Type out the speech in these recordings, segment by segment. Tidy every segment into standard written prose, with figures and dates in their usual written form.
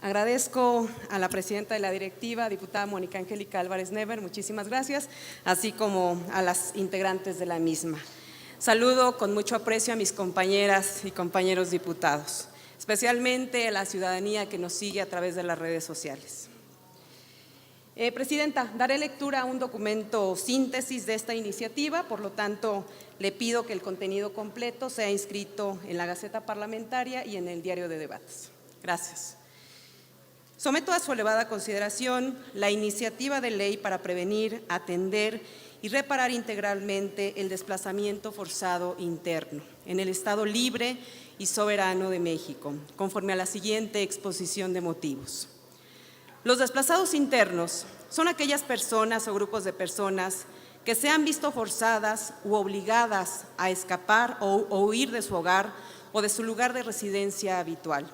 Agradezco a la presidenta de la directiva, diputada Mónica Angélica Álvarez Never, muchísimas gracias, así como a las integrantes de la misma. Saludo con mucho aprecio a mis compañeras y compañeros diputados, especialmente a la ciudadanía que nos sigue a través de las redes sociales. Presidenta, daré lectura a un documento síntesis de esta iniciativa, por lo tanto, le pido que el contenido completo sea inscrito en la Gaceta Parlamentaria y en el Diario de Debates. Gracias. Someto a su elevada consideración la iniciativa de ley para prevenir, atender y reparar integralmente el desplazamiento forzado interno en el Estado libre y soberano de México, conforme a la siguiente exposición de motivos. Los desplazados internos son aquellas personas o grupos de personas que se han visto forzadas u obligadas a escapar o huir de su hogar o de su lugar de residencia habitual,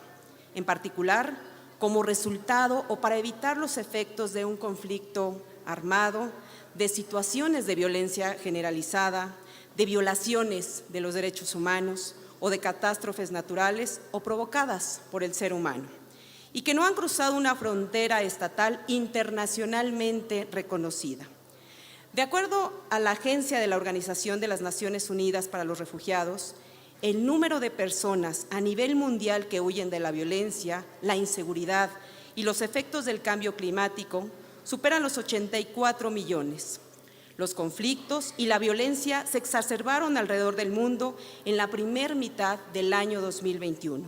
en particular como resultado o para evitar los efectos de un conflicto armado, de situaciones de violencia generalizada, de violaciones de los derechos humanos o de catástrofes naturales o provocadas por el ser humano, y que no han cruzado una frontera estatal internacionalmente reconocida. De acuerdo a la Agencia de la Organización de las Naciones Unidas para los Refugiados, el número de personas a nivel mundial que huyen de la violencia, la inseguridad y los efectos del cambio climático superan los 84 millones. Los conflictos y la violencia se exacerbaron alrededor del mundo en la primera mitad del año 2021,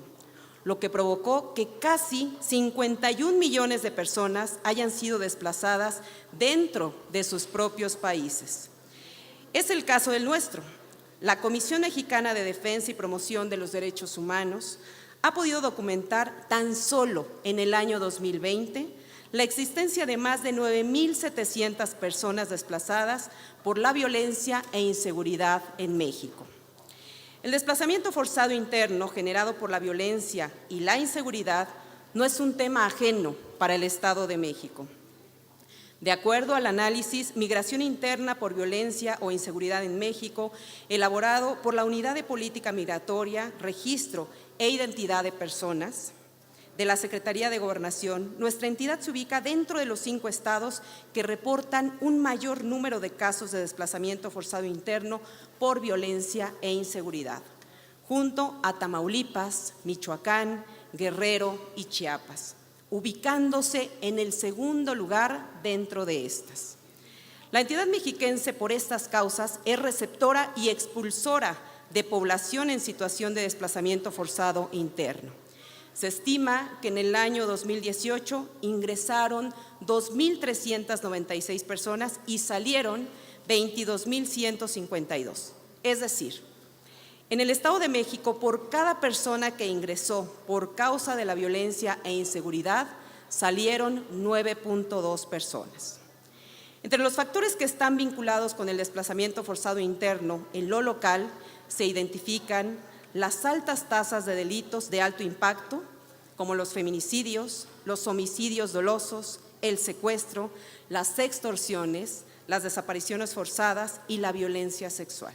lo que provocó que casi 51 millones de personas hayan sido desplazadas dentro de sus propios países. Es el caso del nuestro. La Comisión Mexicana de Defensa y Promoción de los Derechos Humanos ha podido documentar tan solo en el año 2020 la existencia de más de 9,700 personas desplazadas por la violencia e inseguridad en México. El desplazamiento forzado interno generado por la violencia y la inseguridad no es un tema ajeno para el Estado de México. De acuerdo al análisis Migración Interna por Violencia o Inseguridad en México, elaborado por la Unidad de Política Migratoria, Registro e Identidad de Personas de la Secretaría de Gobernación, nuestra entidad se ubica dentro de los 5 estados que reportan un mayor número de casos de desplazamiento forzado interno por violencia e inseguridad, junto a Tamaulipas, Michoacán, Guerrero y Chiapas, ubicándose en el segundo lugar dentro de estas. La entidad mexiquense por estas causas es receptora y expulsora de población en situación de desplazamiento forzado interno. Se estima que en el año 2018 ingresaron 2,396 personas y salieron 22,152. Es decir, en el Estado de México, por cada persona que ingresó por causa de la violencia e inseguridad, salieron 9,2 personas. Entre los factores que están vinculados con el desplazamiento forzado interno en lo local se identifican las altas tasas de delitos de alto impacto, como los feminicidios, los homicidios dolosos, el secuestro, las extorsiones, las desapariciones forzadas y la violencia sexual.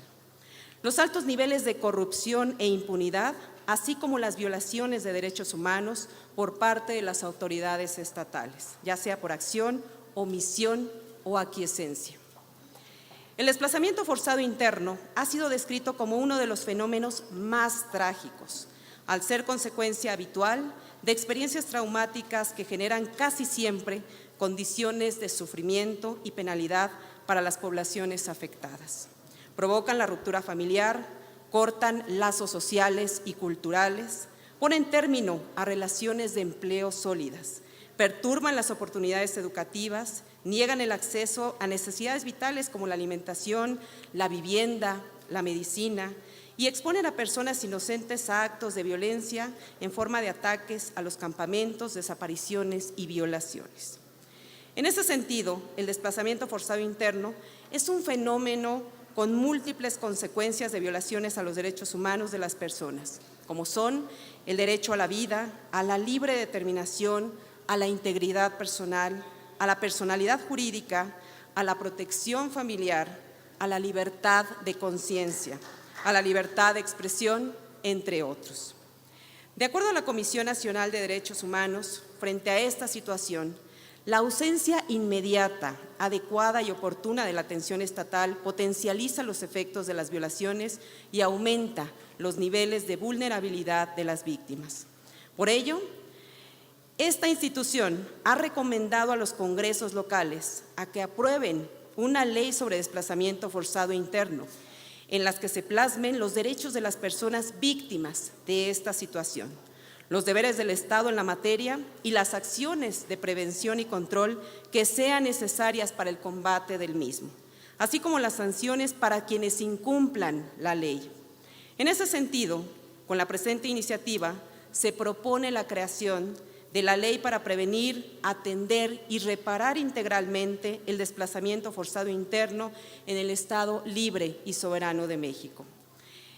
Los altos niveles de corrupción e impunidad, así como las violaciones de derechos humanos por parte de las autoridades estatales, ya sea por acción, omisión o aquiescencia. El desplazamiento forzado interno ha sido descrito como uno de los fenómenos más trágicos, al ser consecuencia habitual de experiencias traumáticas que generan casi siempre condiciones de sufrimiento y penalidad para las poblaciones afectadas. Provocan la ruptura familiar, cortan lazos sociales y culturales, ponen término a relaciones de empleo sólidas, perturban las oportunidades educativas, niegan el acceso a necesidades vitales como la alimentación, la vivienda, la medicina, y exponen a personas inocentes a actos de violencia en forma de ataques a los campamentos, desapariciones y violaciones. En ese sentido, el desplazamiento forzado interno es un fenómeno con múltiples consecuencias de violaciones a los derechos humanos de las personas, como son el derecho a la vida, a la libre determinación, a la integridad personal, a la personalidad jurídica, a la protección familiar, a la libertad de conciencia, a la libertad de expresión, entre otros. De acuerdo a la Comisión Nacional de Derechos Humanos, frente a esta situación, la ausencia inmediata, adecuada y oportuna de la atención estatal potencializa los efectos de las violaciones y aumenta los niveles de vulnerabilidad de las víctimas. Por ello, esta institución ha recomendado a los congresos locales a que aprueben una ley sobre desplazamiento forzado interno, en las que se plasmen los derechos de las personas víctimas de esta situación, los deberes del Estado en la materia y las acciones de prevención y control que sean necesarias para el combate del mismo, así como las sanciones para quienes incumplan la ley. En ese sentido, con la presente iniciativa, se propone la creación de la ley para prevenir, atender y reparar integralmente el desplazamiento forzado interno en el Estado libre y soberano de México.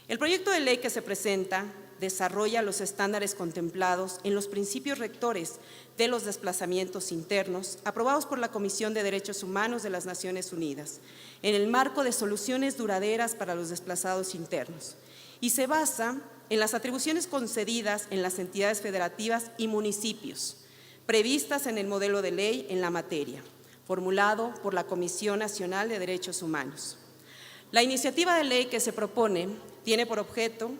El proyecto de ley que se presenta desarrolla los estándares contemplados en los principios rectores de los desplazamientos internos aprobados por la Comisión de Derechos Humanos de las Naciones Unidas, en el marco de soluciones duraderas para los desplazados internos, y se basa en las atribuciones concedidas en las entidades federativas y municipios, previstas en el modelo de ley en la materia, formulado por la Comisión Nacional de Derechos Humanos. La iniciativa de ley que se propone tiene por objeto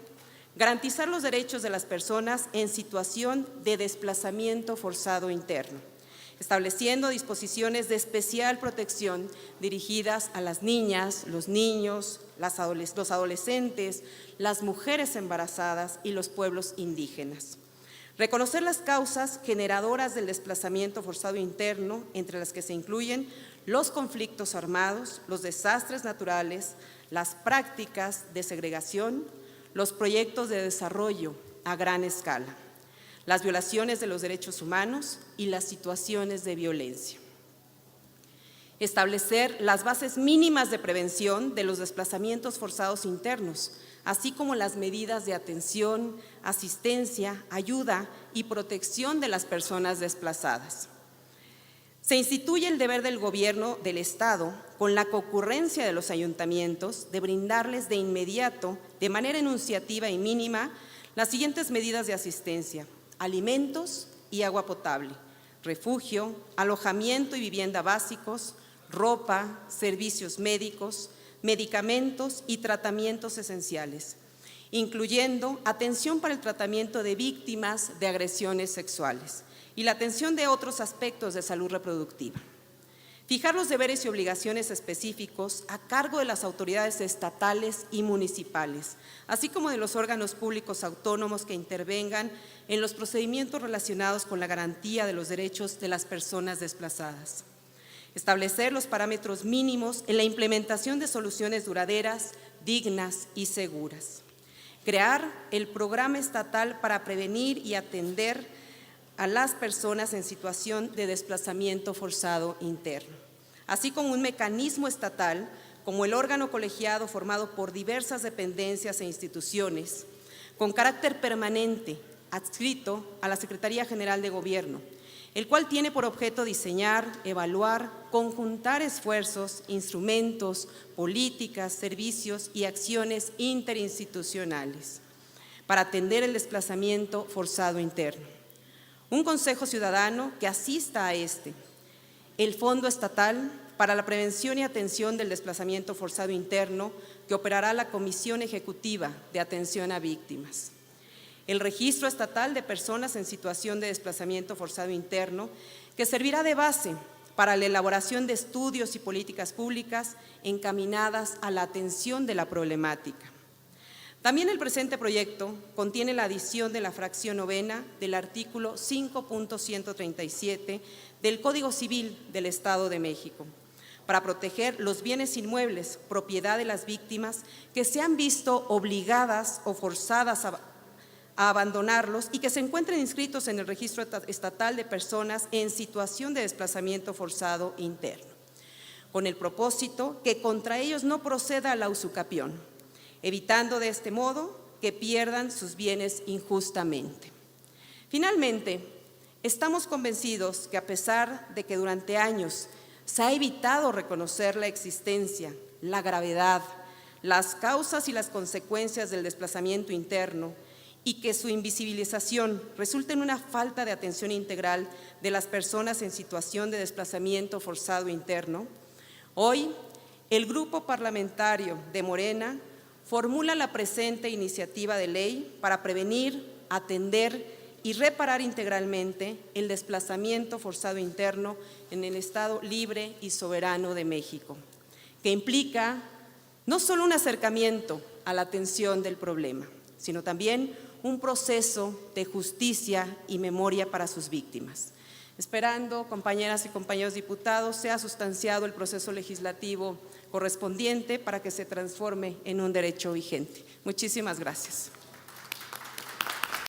garantizar los derechos de las personas en situación de desplazamiento forzado interno, estableciendo disposiciones de especial protección dirigidas a las niñas, los niños, los adolescentes, las mujeres embarazadas y los pueblos indígenas. Reconocer las causas generadoras del desplazamiento forzado interno, entre las que se incluyen los conflictos armados, los desastres naturales, las prácticas de segregación, los proyectos de desarrollo a gran escala, las violaciones de los derechos humanos y las situaciones de violencia. Establecer las bases mínimas de prevención de los desplazamientos forzados internos, así como las medidas de atención, asistencia, ayuda y protección de las personas desplazadas. Se instituye el deber del Gobierno del Estado, con la concurrencia de los ayuntamientos, de brindarles de inmediato, de manera enunciativa y mínima, las siguientes medidas de asistencia: alimentos y agua potable, refugio, alojamiento y vivienda básicos, ropa, servicios médicos, medicamentos y tratamientos esenciales, incluyendo atención para el tratamiento de víctimas de agresiones sexuales y la atención de otros aspectos de salud reproductiva. Fijar los deberes y obligaciones específicos a cargo de las autoridades estatales y municipales, así como de los órganos públicos autónomos que intervengan en los procedimientos relacionados con la garantía de los derechos de las personas desplazadas. Establecer los parámetros mínimos en la implementación de soluciones duraderas, dignas y seguras. Crear el programa estatal para prevenir y atender a las personas en situación de desplazamiento forzado interno, así como un mecanismo estatal como el órgano colegiado formado por diversas dependencias e instituciones con carácter permanente adscrito a la Secretaría General de Gobierno, el cual tiene por objeto diseñar, evaluar, conjuntar esfuerzos, instrumentos, políticas, servicios y acciones interinstitucionales para atender el desplazamiento forzado interno. Un Consejo Ciudadano que asista a el Fondo Estatal para la Prevención y Atención del Desplazamiento Forzado Interno, que operará la Comisión Ejecutiva de Atención a Víctimas. El Registro Estatal de Personas en Situación de Desplazamiento Forzado Interno, que servirá de base para la elaboración de estudios y políticas públicas encaminadas a la atención de la problemática. También el presente proyecto contiene la adición de la fracción novena del artículo 5.137 del Código Civil del Estado de México, para proteger los bienes inmuebles, propiedad de las víctimas que se han visto obligadas o forzadas a abandonarlos y que se encuentren inscritos en el Registro Estatal de Personas en Situación de Desplazamiento Forzado Interno, con el propósito que contra ellos no proceda la usucapión, evitando de este modo que pierdan sus bienes injustamente. Finalmente, estamos convencidos que a pesar de que durante años se ha evitado reconocer la existencia, la gravedad, las causas y las consecuencias del desplazamiento interno y que su invisibilización resulte en una falta de atención integral de las personas en situación de desplazamiento forzado interno, hoy el Grupo Parlamentario de Morena formula la presente iniciativa de ley para prevenir, atender y reparar integralmente el desplazamiento forzado interno en el Estado libre y soberano de México, que implica no solo un acercamiento a la atención del problema, sino también un proceso de justicia y memoria para sus víctimas. Esperando, compañeras y compañeros diputados, sea sustanciado el proceso legislativo correspondiente para que se transforme en un derecho vigente. Muchísimas gracias.